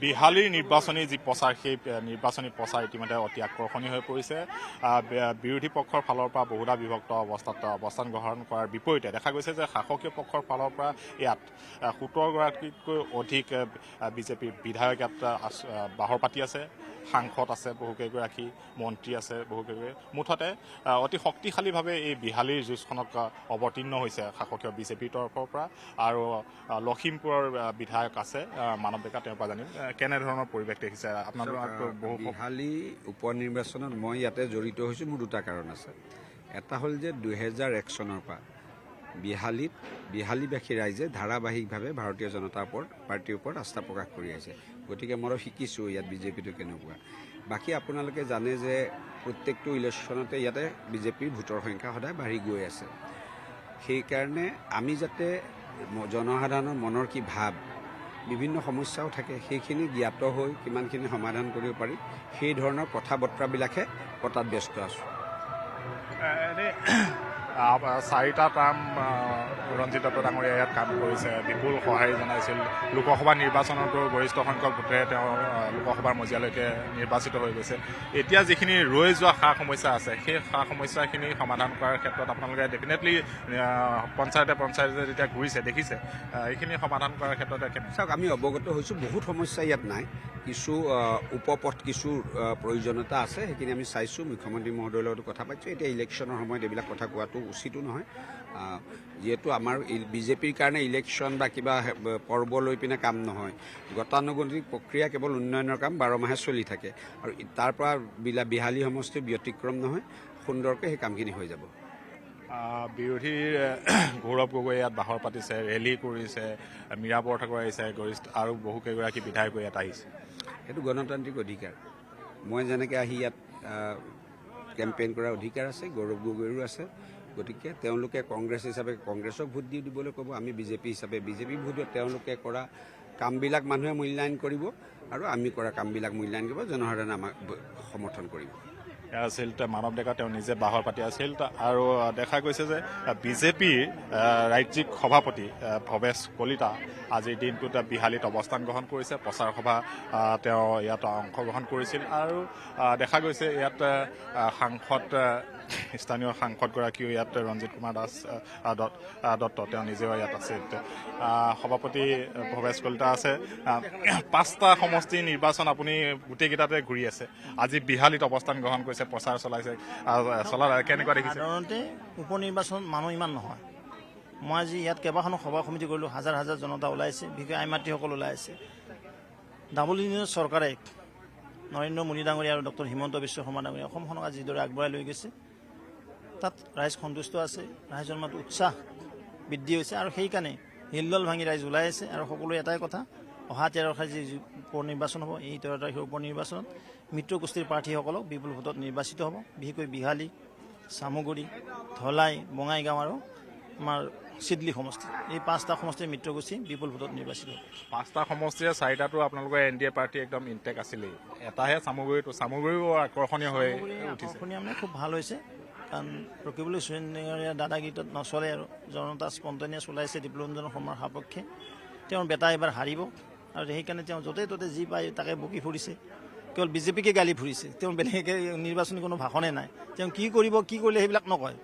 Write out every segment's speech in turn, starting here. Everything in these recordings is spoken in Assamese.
বিহালীৰ নিৰ্বাচনী যি প্ৰচাৰ সেই নিৰ্বাচনী প্ৰচাৰ ইতিমধ্যে অতি আকৰ্ষণীয় হৈ পৰিছে বিৰোধী পক্ষৰ ফালৰ পৰা বহুধা বিভক্ত অৱস্থাত অৱস্থান গ্ৰহণ কৰাৰ বিপৰীতে দেখা গৈছে যে শাসকীয় পক্ষৰ ফালৰ পৰা ইয়াত 17গৰাকীতকৈ অধিক বিজেপিৰ বিধায়ক ইয়াত বাহৰ পাতি আছে সাংসদ আছে বহুকেইগৰাকী মন্ত্ৰী আছে বহুকেইগৰাকী মুঠতে অতি শক্তিশালীভাৱে এই বিহালীৰ যুঁজখনত অৱতীৰ্ণ হৈছে শাসকীয় বিজেপিৰ তৰফৰ পৰা আৰু লখিমপুৰৰ বিধায়ক আছে মানৱ ডেকা তেওঁৰ পৰা জানিম কেনেধৰণৰ পৰিৱেশ দেখিছে আপোনালোকৰ বিহালী উপ নিৰ্বাচনত মই ইয়াতে জড়িত হৈছোঁ মোৰ দুটা কাৰণ আছে এটা হ'ল যে 2001 চনৰ পৰা বিহালীবাসী ৰাইজে ধাৰাবাহিকভাৱে ভাৰতীয় জনতা পাৰ্টিৰ ওপৰত আস্থা প্ৰকাশ কৰি আছে গতিকে মই শিকিছোঁ ইয়াত বিজেপিটো কেনেকুৱা বাকী আপোনালোকে জানে যে প্ৰত্যেকটো ইলেকশ্যনতে ইয়াতে বিজেপিৰ ভোটৰ সংখ্যা সদায় বাঢ়ি গৈ আছে সেইকাৰণে আমি যাতে জনসাধাৰণৰ মনৰ কি ভাৱ বিভিন্ন সমস্যাও থাকে সেইখিনি জ্ঞাত হৈ কিমানখিনি সমাধান কৰিব পাৰি সেই ধৰণৰ কথা বতৰাবিলাকহে পতাত ব্যস্ত আছোঁ চাৰিটা টাৰ্ম ৰঞ্জিত দত্ত ডাঙৰীয়া ইয়াত কাম কৰিছে বিপুল সঁহাৰি জনাইছিল লোকসভা নিৰ্বাচনতো গৰিষ্ঠ সংখ্যক ভোটেৰে তেওঁ লোকসভাৰ মজিয়ালৈকে নিৰ্বাচিত হৈ গৈছে এতিয়া যিখিনি ৰৈ যোৱা সা সমস্যা আছে সেই সা সমস্যাখিনি সমাধান কৰাৰ ক্ষেত্ৰত আপোনালোকে ডেফিনেটলি পঞ্চায়তে যেতিয়া ঘূৰিছে দেখিছে এইখিনি সমাধান কৰাৰ ক্ষেত্ৰত চাওক আমি অৱগত হৈছোঁ বহুত সমস্যা ইয়াত নাই কিছু উপপথ কিছু প্ৰয়োজনীয়তা আছে সেইখিনি আমি চাইছোঁ মুখ্যমন্ত্ৰী মহোদয়ৰ লগত কথা পাতিছোঁ এতিয়া ইলেকশ্যনৰ সময়ত এইবিলাক কথা কোৱাটো উচিতো নহয় যিহেতু আমাৰ বিজেপিৰ কাৰণে ইলেকশ্যন বা কিবা পৰ্ব লৈ পিনে কাম নহয় গতানুগতিক প্ৰক্ৰিয়া কেৱল উন্নয়নৰ কাম 12 মাহে চলি থাকে আৰু তাৰ পৰা বিহালী সমষ্টিৰ ব্যতিক্ৰম নহয় সুন্দৰকৈ সেই কামখিনি হৈ যাব বিৰোধীৰ গৌৰৱ গগৈ ইয়াত বাহৰ পাতিছে ৰেলী কৰিছে মীৰা বৰঠাকুৰ আহিছে গৰিষ্ঠ আৰু বহুকেইগৰাকী বিধায়ক ইয়াত আহিছে সেইটো গণতান্ত্ৰিক অধিকাৰ মই যেনেকৈ আহি ইয়াত কেম্পেইন কৰাৰ অধিকাৰ আছে গৌৰৱ গগৈৰো আছে গতিকে তেওঁলোকে কংগ্ৰেছ হিচাপে কংগ্ৰেছক ভোট দিবলৈ ক'ব আমি বিজেপি হিচাপে বিজেপি ভোট দিওঁ তেওঁলোকে কৰা কামবিলাক মানুহে মূল্যায়ন কৰিব আৰু আমি কৰা কামবিলাক মূল্যায়ন কৰিব জনসাধাৰণে আমাক সমৰ্থন কৰিব আছিল মানৱ ডেকা তেওঁ নিজে বাহৰ পাতি আছিল আৰু দেখা গৈছে যে বিজেপিৰ ৰাজ্যিক সভাপতি ভৱেশ কলিতা আজিৰ দিনটোত বিহালীত অৱস্থান গ্ৰহণ কৰিছে প্ৰচাৰ সভা তেওঁ ইয়াত অংশগ্ৰহণ কৰিছিল আৰু দেখা গৈছে ইয়াত সাংসদ স্থানীয় সাংসদগৰাকীও ইয়াত ৰঞ্জিত কুমাৰ দাস দত্ত তেওঁ নিজেও ইয়াত আছে সভাপতি ভৱেশ কলিতা আছে 5টা সমষ্টিৰ নিৰ্বাচন আপুনি গোটেইকেইটাতে ঘূৰি আছে আজি বিহালীত অৱস্থান গ্ৰহণ কৰিছে প্ৰচাৰ চলাইছে কেনেকুৱা দেখিছে সাধাৰণতে উপ নিৰ্বাচন মানুহ ইমান নহয় মই আজি ইয়াত কেইবাখনো সভা সমিতি কৰিলোঁ হাজাৰ হাজাৰ জনতা ওলাইছে বিশেষকৈ আই মাতৃসকল ওলাই আছে ডাবল ইঞ্জিনৰ চৰকাৰে নৰেন্দ্ৰ মোদী ডাঙৰীয়া আৰু ডক্টৰ হিমন্ত বিশ্ব শৰ্মা ডাঙৰীয়া অসমখনক আজি যিদৰে আগবঢ়াই লৈ গৈছে তাত ৰাইজ সন্তুষ্ট আছে ৰাইজৰ মাজত উৎসাহ বৃদ্ধি হৈছে আৰু সেইকাৰণে হিলদল ভাঙি ৰাইজ ওলাই আছে আৰু সকলোৱে এটাই কথা অহা 13 তাৰিখে যি উপ নিৰ্বাচন হ'ব এই 13 তাৰিখৰ উপ নিৰ্বাচনত মিত্ৰগোষ্ঠীৰ প্ৰাৰ্থীসকলক বিপুল ভোটত নিৰ্বাচিত হ'ব বিশেষকৈ বিহালী চামগুৰি ধলাই বঙাইগাঁও আৰু আমাৰ চিডলি সমষ্টি এই 5টা সমষ্টিৰ মিত্ৰগোষ্ঠী বিপুল ভোটত নিৰ্বাচিত হ'ব 5টা সমষ্টিৰে 4টাতো আপোনালোকৰ NDA পাৰ্টি একদম ইনটেক আছিলেই এটাহে চামগুৰিও আকৰ্ষণীয় হৈ উঠিছে মানে খুব ভাল হৈছে কাৰণ ৰকিবুল হুছেইনৰ দাদাগিৰিত নচলে আৰু জনতা স্পণ্টেনিয়াছ ওলাইছে বিপ্লৱৰঞ্জন শৰ্মাৰ সপক্ষে তেওঁৰ বেটা এবাৰ হাৰিব আৰু সেইকাৰণে তেওঁ য'তে ত'তে যি পায় তাকে বকি ফুৰিছে কেৱল বিজেপিকে গালি ফুৰিছে তেওঁ বেলেগে নিৰ্বাচনী কোনো ভাষণে নাই তেওঁ কি কৰিব কি কৰিলে সেইবিলাক নকয়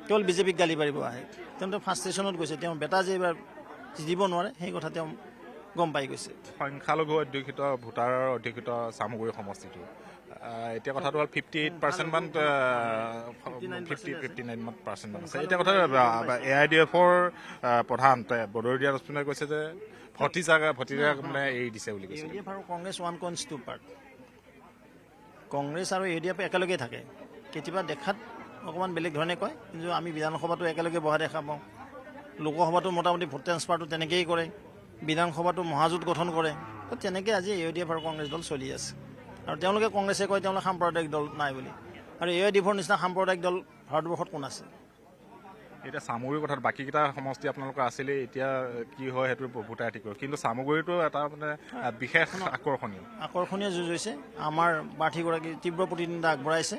কেৱল বিজেপিক গালি পাৰিব আহে তেওঁ ফাৰ্ষ্ট্ৰেশ্যনত গৈছে তেওঁ বেটা যে এইবাৰ জিতিব নোৱাৰে সেই কথা তেওঁ গম পাই গৈছে সংখ্যালঘু অধ্যুষিত ভোটাৰৰ অধ্যুষিত চামগুৰি সমষ্টিটো এতিয়া কথাটো হ'ল 58% মান 59% মান আছে এতিয়া কথা AIDFৰ প্ৰধান বদৰুদ্দিয়া ৰছমিনে কৈছে যে ভতিজা মানে এৰি দিছে বুলি কৈছে AIDF আৰু কংগ্ৰেছ 1.2 পাৰ্ট কংগ্ৰেছ আৰু AIDF একেলগে থাকে কেতিয়াবা দেখাত অকণমান বেলেগ ধৰণে কয় কিন্তু আমি বিধানসভাটো একেলগে বহা দেখা পাওঁ লোকসভাটো মোটামুটি ভোট ট্ৰেন্সফাৰটো তেনেকেই কৰে বিধানসভাটো মহাজোঁট গঠন কৰে তো তেনেকৈ আজি AIDF আৰু কংগ্ৰেছ দল চলি আছে আৰু তেওঁলোকে কংগ্ৰেছে কয় তেওঁলোকে সাম্প্ৰদায়িক দল নাই বুলি আৰু AIDFৰ নিচিনা সাম্প্ৰদায়িক দল ভাৰতবৰ্ষত কোন আছে এতিয়া চামগুৰিৰ কথাত বাকীকেইটা সমষ্টি আপোনালোকৰ আছিলে এতিয়া কি হয় সেইটো ভোটাৰ ঠিক কৰে কিন্তু চামগুৰিটো এটা মানে বিশেষ আকৰ্ষণীয় যুঁজ হৈছে আমাৰ প্ৰাৰ্থীগৰাকী তীব্ৰ প্ৰতিদ্বন্দ্বিতা আগবঢ়াইছে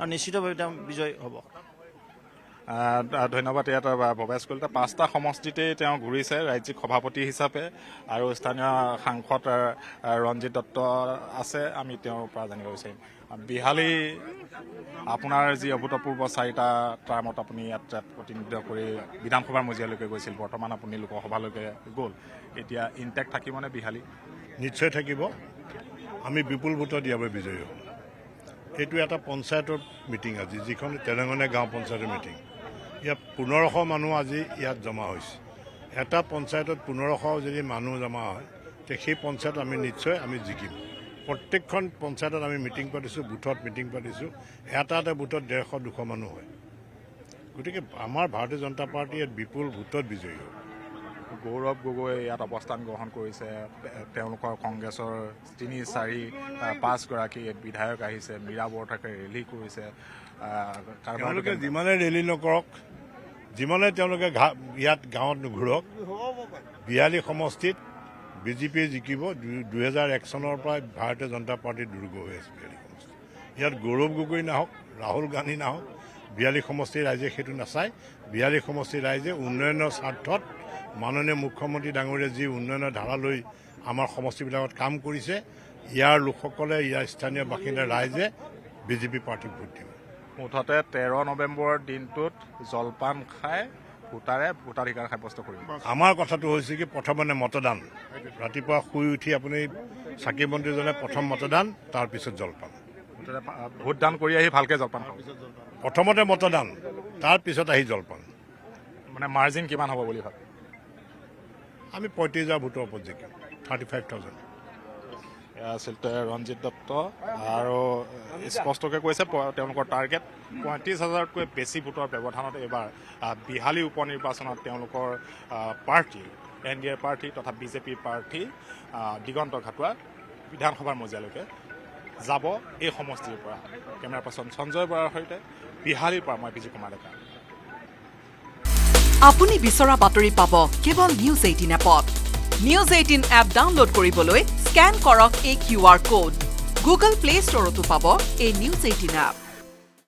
আৰু নিশ্চিতভাৱে তেওঁ বিজয় হ'ব ধন্যবাদ। ইয়াত ভৱেশ কলিতা 5টা সমষ্টিতেই তেওঁ ঘূৰিছে ৰাজ্যিক সভাপতি হিচাপে আৰু স্থানীয় সাংসদ ৰঞ্জিত দত্ত আছে। আমি তেওঁৰ পৰা জানিব বিচাৰিম বিহালী আপোনাৰ যি অভূতপূৰ্ব 4টা টাৰ্মত আপুনি ইয়াত প্ৰতিনিধিত্ব কৰি বিধানসভাৰ মজিয়ালৈকে গৈছিল, বৰ্তমান আপুনি লোকসভালৈকে গ'ল, এতিয়া ইনটেক্ট থাকিবনে বিহালী? নিশ্চয় থাকিব। আমি বিপুল ভোটত ইয়াৰ বিজয়ী হ'ম। এইটো এটা পঞ্চায়তৰ মিটিং আজি, যিখন তেলেংগানা গাঁও পঞ্চায়তৰ মিটিং। ইয়াত 1500 মানুহ আজি ইয়াত জমা হৈছে। এটা পঞ্চায়তত 1500 যদি মানুহ জমা হয়, তে সেই পঞ্চায়ত আমি নিশ্চয় জিকিম। প্ৰত্যেকখন পঞ্চায়তত আমি মিটিং পাতিছোঁ, বুথত মিটিং পাতিছোঁ। এটা বুথত 150-200 মানুহ হয়। গতিকে আমাৰ ভাৰতীয় জনতা পাৰ্টি ইয়াত বিপুল ভোটত বিজয়ী হ'ব। গৌৰৱ গগৈ ইয়াত অৱস্থান গ্ৰহণ কৰিছে। তেওঁলোকৰ কংগ্ৰেছৰ 3-4-5 গৰাকী বিধায়ক আহিছে। মীৰা বৰঠাকে ৰেলী কৰিছে। তেওঁলোকে যিমানে ৰেলী নকৰক, যিমানে তেওঁলোকে ইয়াত গাঁৱত নুঘূৰক, বিহালী সমষ্টিত বিজেপিয়ে জিকিব। 2001 চনৰ পৰা ভাৰতীয় জনতা পাৰ্টি দুৰ্গ হৈ আছে বিহালী সমষ্টি। ইয়াত গৌৰৱ গগৈ নাহক, ৰাহুল গান্ধী নাহক, বিহালী সমষ্টিৰ ৰাইজে সেইটো নাচায়। বিহালী সমষ্টিৰ ৰাইজে উন্নয়নৰ স্বাৰ্থত মাননীয় মুখ্যমন্ত্ৰী ডাঙৰীয়াই যি উন্নয়নৰ ধাৰা লৈ আমাৰ সমষ্টিবিলাকত কাম কৰিছে, ইয়াৰ লোকসকলে, ইয়াৰ স্থানীয় বাসিন্দা ৰাইজে বিজেপি পাৰ্টীক ভোট দিব। মুঠতে 13 নৱেম্বৰৰ দিনটোত জলপান খাই ভোটাধিকাৰ সাব্যস্ত কৰিব। আমাৰ কথাটো হৈছে কি, প্ৰথমে মতদান। ৰাতিপুৱা শুই উঠি আপুনি চাকি বন্তি জ্বলাই প্ৰথম মতদান, তাৰপিছত জলপান। মুঠতে ভোটদান কৰি আহি ভালকৈ জলপান খাব। প্ৰথমতে মতদান, তাৰপিছত আহি জলপান। মানে মাৰ্জিন কিমান হ'ব বুলি ভাবে? আমি 35,000 ভোটৰ ওপৰত জিকিম, 35,000। এয়া আছিল ৰঞ্জিত দত্ত আৰু স্পষ্টকৈ কৈছে তেওঁলোকৰ টাৰ্গেট 35,000তকৈ বেছি ভোটৰ ব্যৱধানত এইবাৰ বিহালী উপ নিৰ্বাচনত তেওঁলোকৰ পাৰ্টি, NDA পাৰ্টি তথা বিজেপিৰ প্ৰাৰ্থী দিগন্ত ঘাটোৱা বিধানসভাৰ মজিয়ালৈকে যাব এই সমষ্টিৰ পৰা। কেমেৰা পাৰ্চন সঞ্জয় বৰাৰ সৈতে বিহালীৰ পৰা মই বিজয় কুমাৰ ডেকা। আপুনি বিচৰা বাতৰি পাব কেৱল নিউজ 18 এপত। নিউজ 18 এপ ডাউনলোড কৰিবলৈ স্কেন কৰক এই QR কোড। গুগল প্লে ষ্টৰতো পাব এই নিউজ 18 এপ।